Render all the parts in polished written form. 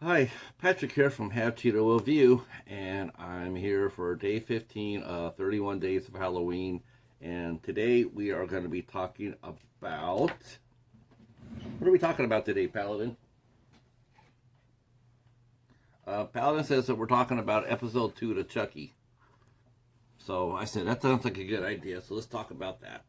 Hi, Patrick here from Have Cheeto Will View, and I'm here for day 15 of 31 Days of Halloween. And today we are going to be talking about. What are we talking about today, Paladin? Paladin says that we're talking about episode 2 to Chucky. So I said, that sounds like a good idea, so let's talk about that.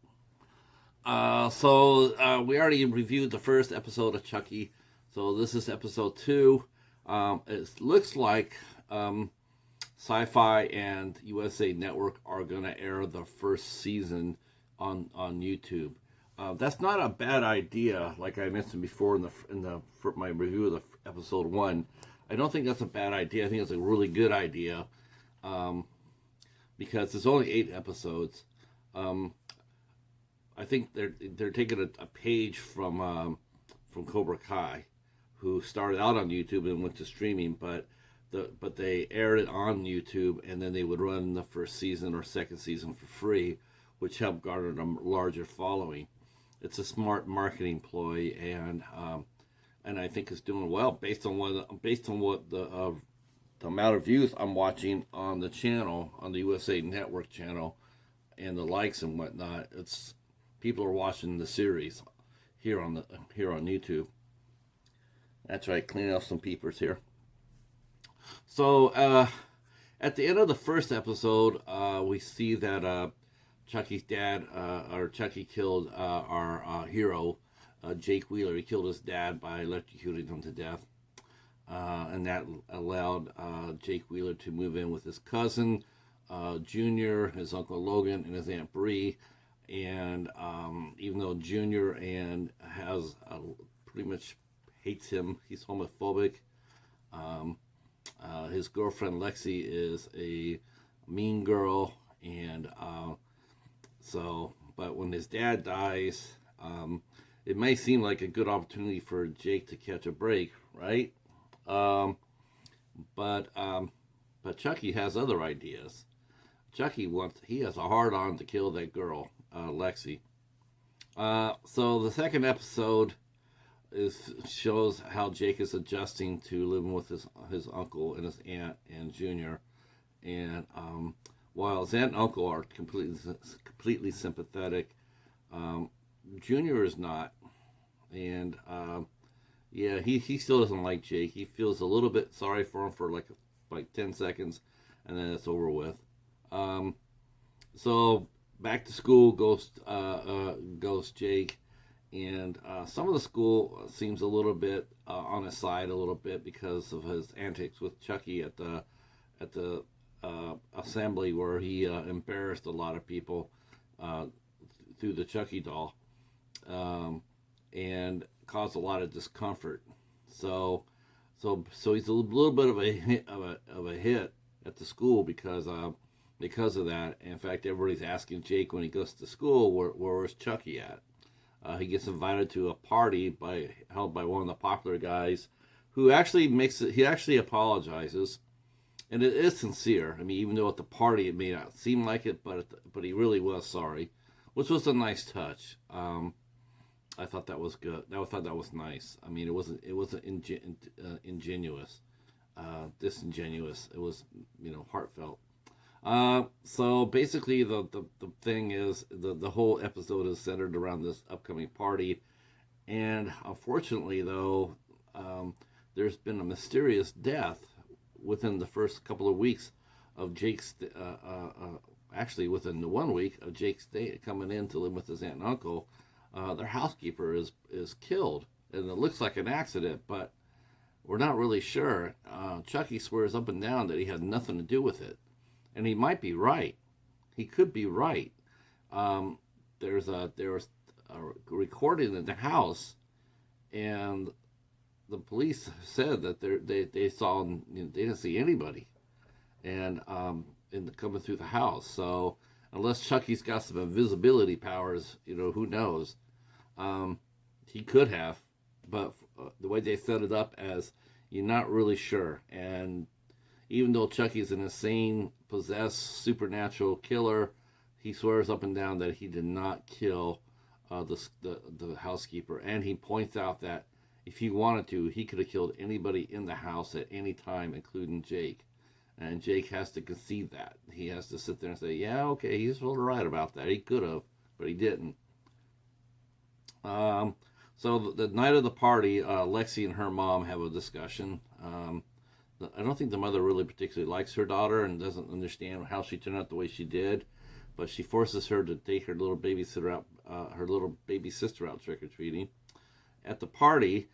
We already reviewed the first episode of Chucky, so this is episode 2. It looks like Sci-Fi and USA Network are going to air the first season on YouTube. That's not a bad idea, like I mentioned before for my review of the episode 1. I don't think that's a bad idea. I think it's a really good idea because it's only 8 episodes. I think they're taking a page from Cobra Kai, who started out on YouTube and went to streaming, but they aired it on YouTube, and then they would run the first season or second season for free, which helped garner a larger following. It's a smart marketing ploy, and I think it's doing well based on what the amount of views I'm watching on the channel, on the USA Network channel, and the likes and whatnot. It's people are watching the series here on YouTube. That's right, cleaning off some peepers here. So, at the end of the first episode, we see that Chucky's dad, or Chucky killed our hero, Jake Wheeler. He killed his dad by electrocuting him to death. And that allowed Jake Wheeler to move in with his cousin, Junior, his Uncle Logan, and his Aunt Bree. And even though Junior has pretty much hates him, he's homophobic. His girlfriend Lexi is a mean girl, and but when his dad dies, it may seem like a good opportunity for Jake to catch a break, right? But Chucky has other ideas. He has a hard on to kill that girl, Lexi. So the second episode shows how Jake is adjusting to living with his uncle and his aunt and Junior, and while his aunt and uncle are completely sympathetic, Junior is not, and yeah, he still doesn't like Jake. He feels a little bit sorry for him for like 10 seconds, and then it's over with. So back to school goes Jake. And some of the school seems a little bit on his side a little bit because of his antics with Chucky at the assembly, where he embarrassed a lot of people through the Chucky doll, and caused a lot of discomfort. So he's a little bit of a hit at the school because of that. In fact, everybody's asking Jake when he goes to school, where's Chucky at? He gets invited to a party held by one of the popular guys, who actually he actually apologizes, and it is sincere. I mean, even though at the party it may not seem like it, but he really was sorry, which was a nice touch. I thought that was good. I thought that was nice. I mean, it wasn't ingenuous, disingenuous. It was heartfelt. So basically the thing is the whole episode is centered around this upcoming party, and unfortunately though, there's been a mysterious death within the first couple of weeks of Jake's actually within the 1 week of Jake's day coming in to live with his aunt and uncle. Their housekeeper is killed, and it looks like an accident, but we're not really sure. Chucky swears up and down that he had nothing to do with it. And he might be right. He could be right. There was a recording in the house, and the police said that they saw, they didn't see anybody, and coming through the house. So unless Chucky's got some invisibility powers, who knows? He could have, but the way they set it up, as you're not really sure. And even though Chucky's an insane, possessed, supernatural killer, he swears up and down that he did not kill the housekeeper. And he points out that if he wanted to, he could have killed anybody in the house at any time, including Jake. And Jake has to concede that. He has to sit there and say, yeah, okay, he's totally right about that. He could have, but he didn't. So the night of the party, Lexi and her mom have a discussion. I don't think the mother really particularly likes her daughter and doesn't understand how she turned out the way she did, but she forces her to take her little baby sister out trick or treating. At the party,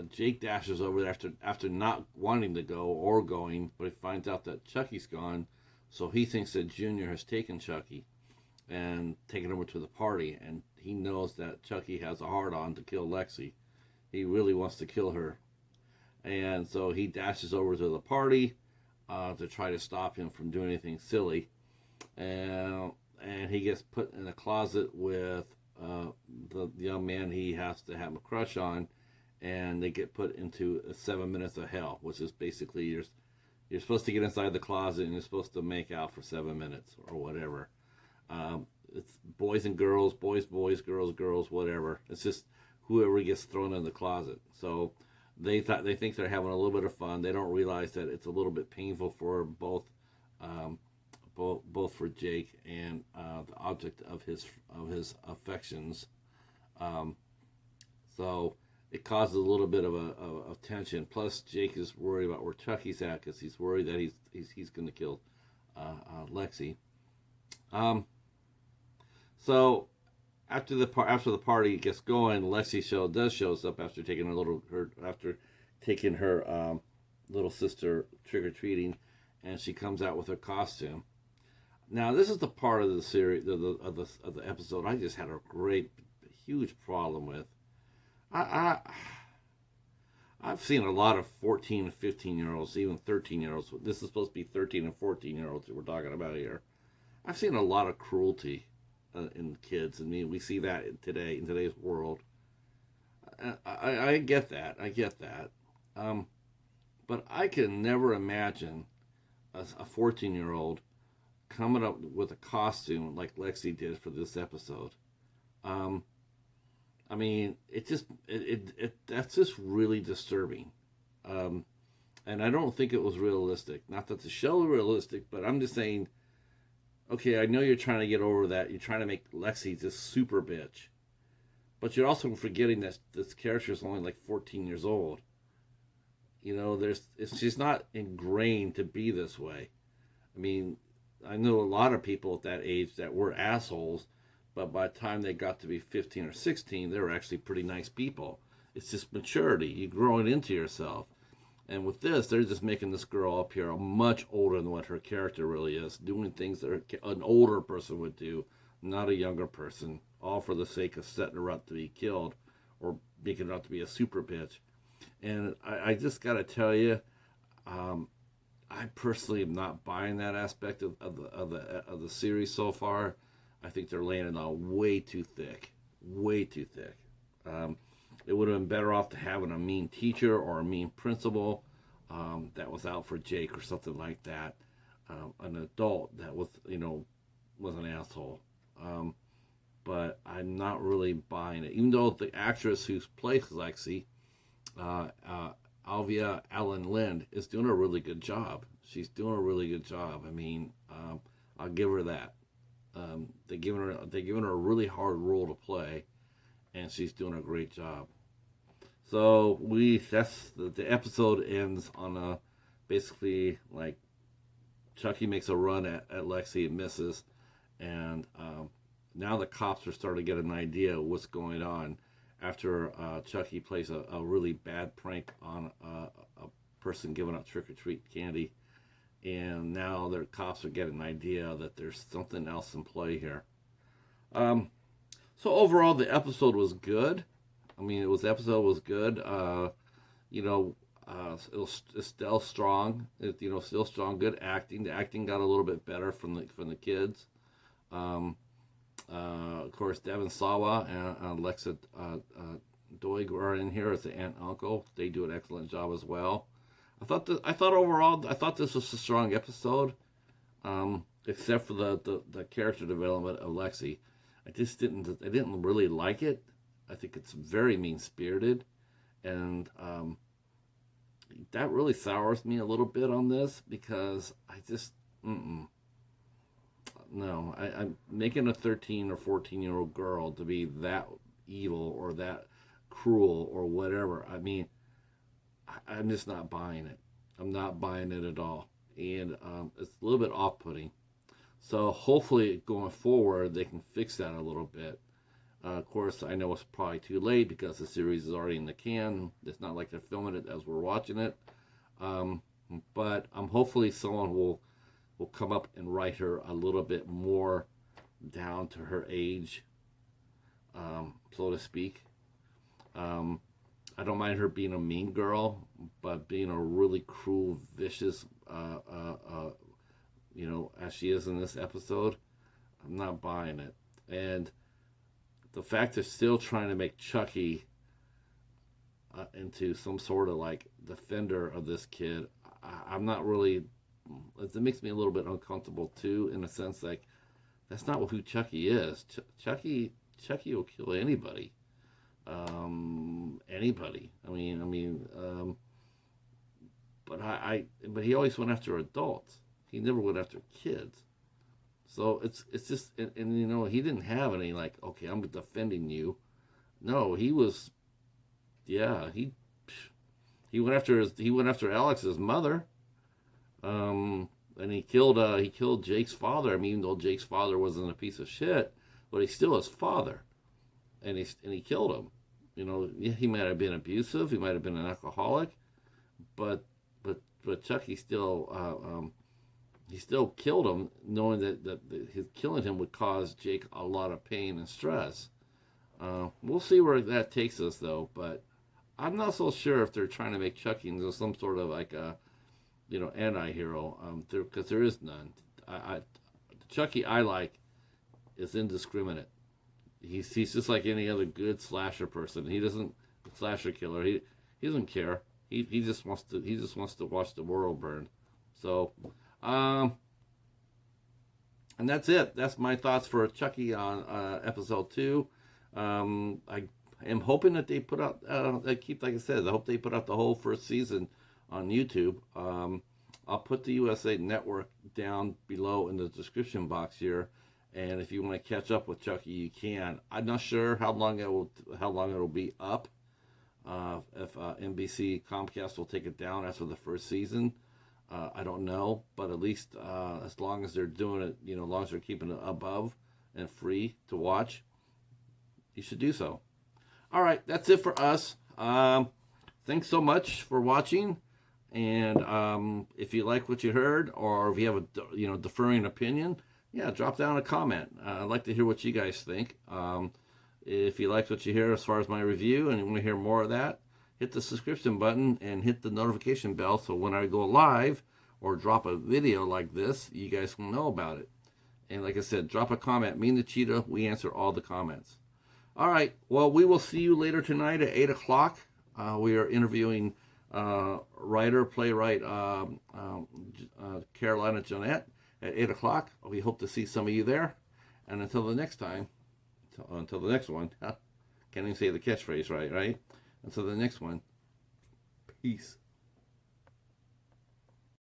Jake dashes over there after not wanting to go or going, but he finds out that Chucky's gone, so he thinks that Junior has taken Chucky and taken over to the party, and he knows that Chucky has a hard-on to kill Lexi. He really wants to kill her. And so he dashes over to the party to try to stop him from doing anything silly. And he gets put in a closet with the young man he has to have a crush on, and they get put into 7 minutes of hell, which is basically you're supposed to get inside the closet and you're supposed to make out for 7 minutes or whatever. It's boys and girls, boys, girls, girls, whatever. It's just whoever gets thrown in the closet. So they think they're having a little bit of fun. They don't realize that it's a little bit painful for both for Jake and the object of his affections. So it causes a little bit of tension. Plus, Jake is worried about where Chucky's at because he's worried that he's going to kill Lexi. So after the party gets going, Lexi shows up after taking her little sister trick or treating, and she comes out with her costume. Now this is the part of the series of the episode I just had a huge problem with. I've seen a lot of 14 and 15-year-olds, even 13-year-olds. This is supposed to be 13 and 14-year-olds that we're talking about here. I've seen a lot of cruelty in kids. I mean, we see that in today's world. I get that. But I can never imagine a 14-year-old coming up with a costume like Lexi did for this episode. I mean, that's just really disturbing. And I don't think it was realistic. Not that the show was realistic, but I'm just saying, okay, I know you're trying to get over that. You're trying to make Lexi this super bitch. But you're also forgetting that this character is only like 14 years old. You know, she's not ingrained to be this way. I mean, I know a lot of people at that age that were assholes, but by the time they got to be 15 or 16, they were actually pretty nice people. It's just maturity. You're growing into yourself. And with this, they're just making this girl up here much older than what her character really is, doing things that an older person would do, not a younger person, all for the sake of setting her up to be killed or making her out to be a super bitch. And I just got to tell you, I personally am not buying that aspect of the series so far. I think they're laying it on way too thick. It would have been better off to having a mean teacher or a mean principal that was out for Jake or something like that. An adult that was an asshole. But I'm not really buying it. Even though the actress who plays Lexi, Alvia Allen Lind, is doing a really good job. She's doing a really good job. I mean, I'll give her that. They're giving her a really hard role to play, and she's doing a great job. So the episode ends on basically like Chucky makes a run at Lexi and misses, and now the cops are starting to get an idea of what's going on after Chucky plays a really bad prank on a person giving out trick-or-treat candy. And now the cops are getting an idea that there's something else in play here. So overall, the episode was good. I mean, the episode was good. It was still strong. Still strong. Good acting. The acting got a little bit better from the kids. Of course, Devin Sawa and Alexa Doig are in here as the aunt and uncle. They do an excellent job as well. I thought overall this was a strong episode, except for the character development of Lexi. I didn't really like it. I think it's very mean-spirited, and that really sours me a little bit on this because I just, no, I'm making a 13 or 14-year-old girl to be that evil or that cruel or whatever. I mean, I'm just not buying it. I'm not buying it at all. And it's a little bit off-putting. So hopefully going forward, they can fix that a little bit. Of course, I know it's probably too late because the series is already in the can. It's not like they're filming it as we're watching it. But hopefully someone will come up and write her a little bit more down to her age, so to speak. I don't mind her being a mean girl, but being a really cruel, vicious, as she is in this episode, I'm not buying it. And the fact they're still trying to make Chucky into some sort of like defender of this kid, I'm not really. It makes me a little bit uncomfortable too, in a sense like that's not who Chucky is. Chucky will kill anybody. Anybody. But he always went after adults. He never went after kids. So it's just, and he didn't have any like, okay, I'm defending you. No, he was, yeah, he went after Alex's mother. And he killed Jake's father. I mean, even though Jake's father wasn't a piece of shit, but he's still his father, and he killed him. Yeah, he might have been abusive. He might have been an alcoholic, but Chucky still he still killed him, knowing that his killing him would cause Jake a lot of pain and stress. We'll see where that takes us, though. But I'm not so sure if they're trying to make Chucky into some sort of like a anti-hero, because there is none. The Chucky I like is indiscriminate. He's just like any other good slasher person. He doesn't slasher killer. He doesn't care. He just wants to watch the world burn. So, and that's it. That's my thoughts for Chucky on episode 2. I am hoping that they put out. Like I said, I hope they put out the whole first season on YouTube. I'll put the USA Network down below in the description box here, and if you want to catch up with Chucky, you can. I'm not sure how long it'll be up. If NBC Comcast will take it down after the first season, I don't know. But at least as long as they're doing it, as long as they're keeping it above and free to watch, you should do so. All right, that's it for us. Thanks so much for watching. And if you like what you heard, or if you have a differing opinion, yeah, drop down a comment. I'd like to hear what you guys think. If you liked what you hear as far as my review and you want to hear more of that, hit the subscription button and hit the notification bell so when I go live or drop a video like this, you guys will know about it. And like I said, drop a comment. Me and the Cheetah, we answer all the comments. All right, well, we will see you later tonight at 8 o'clock. We are interviewing playwright Carolina Jeanette at 8 o'clock. We hope to see some of you there. And until the next time, until the next one, can't even say the catchphrase right? Until the next one, peace.